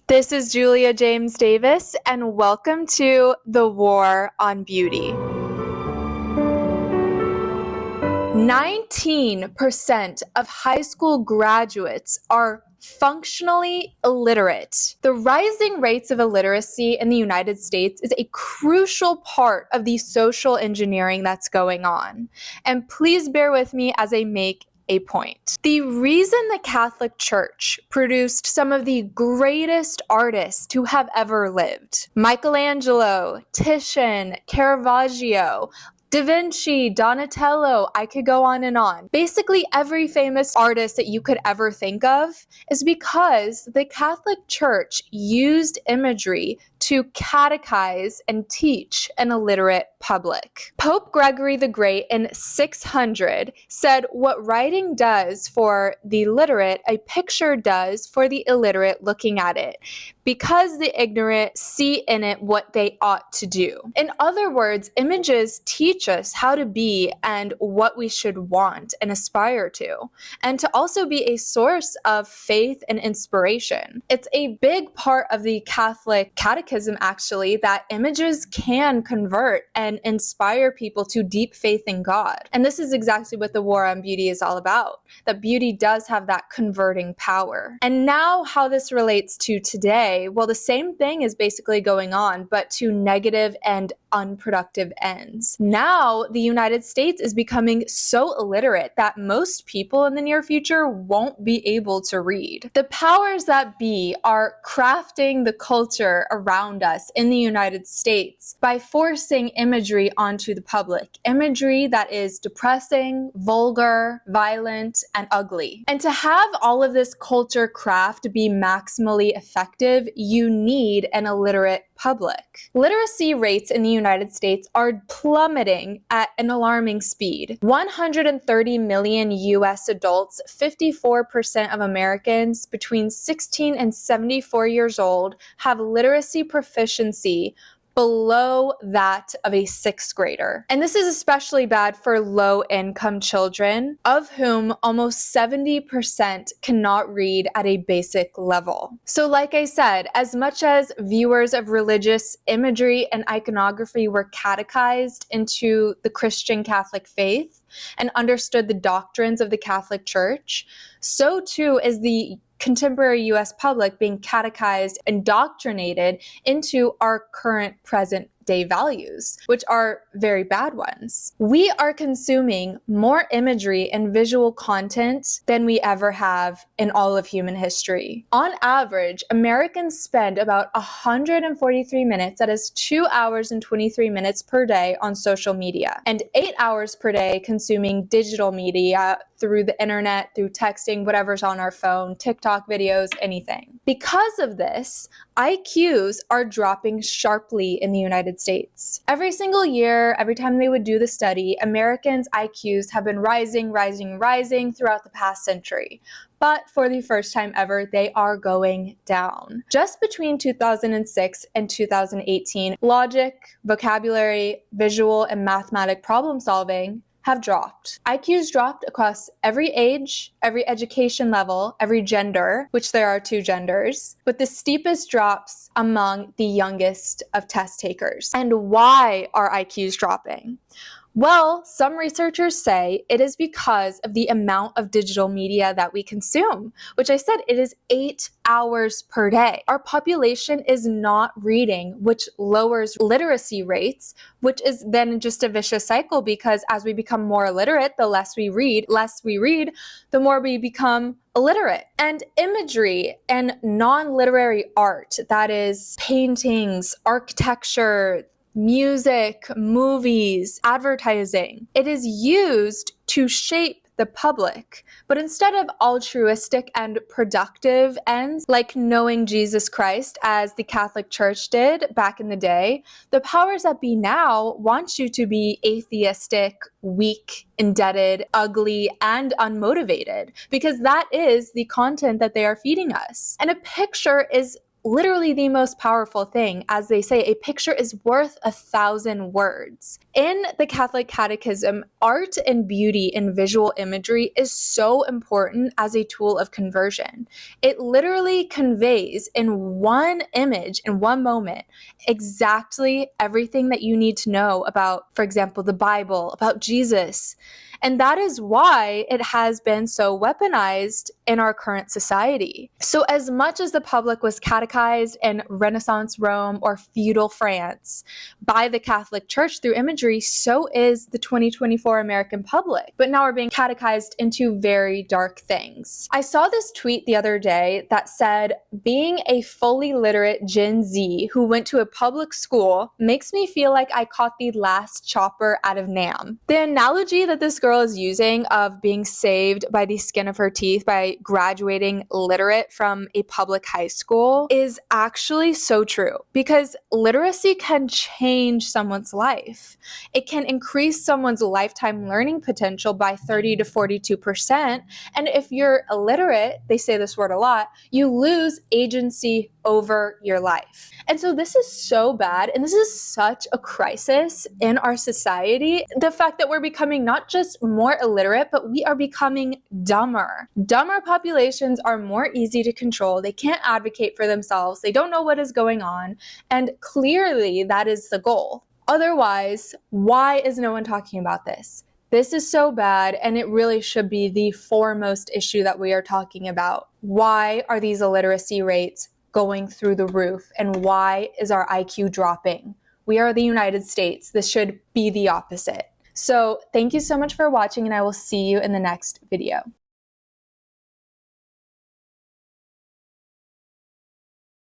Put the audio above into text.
This is Julia James Davis, and welcome to The War on Beauty. 19% of high school graduates are functionally illiterate. The rising rates of illiteracy in the United States is a crucial part of the social engineering that's going on. And please bear with me as I make a point. The reason the Catholic Church produced some of the greatest artists who have ever lived, Michelangelo, Titian, Caravaggio, Da Vinci, Donatello, I could go on and on. Basically, every famous artist that you could ever think of is because the Catholic Church used imagery to catechize and teach an illiterate public. Pope Gregory the Great in 600 said, "What writing does for the literate, a picture does for the illiterate looking at it, because the ignorant see in it what they ought to do." In other words, images teach us how to be and what we should want and aspire to, and to also be a source of faith and inspiration. It's a big part of the Catholic catechism, actually, that images can convert and inspire people to deep faith in God. And this is exactly what the War on Beauty is all about, that beauty does have that converting power. And now how this relates to today, well, the same thing is basically going on, but to negative and unproductive ends. Now, the United States is becoming so illiterate that most people in the near future won't be able to read. The powers that be are crafting the culture around us in the United States by forcing imagery onto the public. Imagery that is depressing, vulgar, violent, and ugly. And to have all of this culture craft be maximally effective, you need an illiterate public. Literacy rates in the United States are plummeting at an alarming speed. 130 million US adults, 54% of Americans between 16 and 74 years old, have literacy proficiency below that of a sixth grader. And this is especially bad for low-income children, of whom almost 70% cannot read at a basic level. So like I said, as much as viewers of religious imagery and iconography were catechized into the Christian Catholic faith and understood the doctrines of the Catholic Church, so too is the contemporary US public being catechized, indoctrinated into our current present day values, which are very bad ones. We are consuming more imagery and visual content than we ever have in all of human history. On average, Americans spend about 143 minutes, that is 2 hours and 23 minutes per day, on social media, and 8 hours per day consuming digital media through the internet, through texting, whatever's on our phone, TikTok videos, anything. Because of this, IQs are dropping sharply in the United States. Every single year, every time they would do the study, Americans' IQs have been rising throughout the past century. But for the first time ever, they are going down. Just between 2006 and 2018, logic, vocabulary, visual, and mathematic problem solving have dropped. IQs dropped across every age, every education level, every gender, which there are 2 genders, with the steepest drops among the youngest of test takers. And why are IQs dropping? Well, some researchers say it is because of the amount of digital media that we consume, which I said it is 8 hours per day. Our population is not reading, which lowers literacy rates, which is then just a vicious cycle, because as we become more illiterate, the less we read, the more we become illiterate. And imagery and non-literary art, that is paintings, architecture, music, movies, advertising, it is used to shape the public. But instead of altruistic and productive ends, like knowing Jesus Christ, as the Catholic Church did back in the day, the powers that be now want you to be atheistic, weak, indebted, ugly, and unmotivated, because that is the content that they are feeding us. And a picture is literally the most powerful thing. As they say, a picture is worth 1,000 words. In the Catholic Catechism, art and beauty in visual imagery is so important as a tool of conversion. It literally conveys in one image, in one moment, exactly everything that you need to know about, for example, the Bible, about Jesus. And that is why it has been so weaponized in our current society. So as much as the public was catechized in Renaissance Rome or feudal France by the Catholic Church through imagery, so is the 2024 American public. But now we're being catechized into very dark things. I saw this tweet the other day that said, being a fully literate Gen Z who went to a public school makes me feel like I caught the last chopper out of Nam. The analogy that this girl is using of being saved by the skin of her teeth by graduating literate from a public high school is actually so true, because literacy can change someone's life. It can increase someone's lifetime learning potential by 30 to 42%. And if you're illiterate, they say this word a lot, you lose agency over your life. And so this is so bad, and this is such a crisis in our society. The fact that we're becoming not just more illiterate, but we are becoming dumber. Dumber populations are more easy to control. They can't advocate for themselves. They don't know what is going on. And clearly that is the goal. Otherwise, why is no one talking about this? This is so bad, and it really should be the foremost issue that we are talking about. Why are these illiteracy rates going through the roof, and why is our IQ dropping? We are the United States. This should be the opposite. So thank you so much for watching, and I will see you in the next video.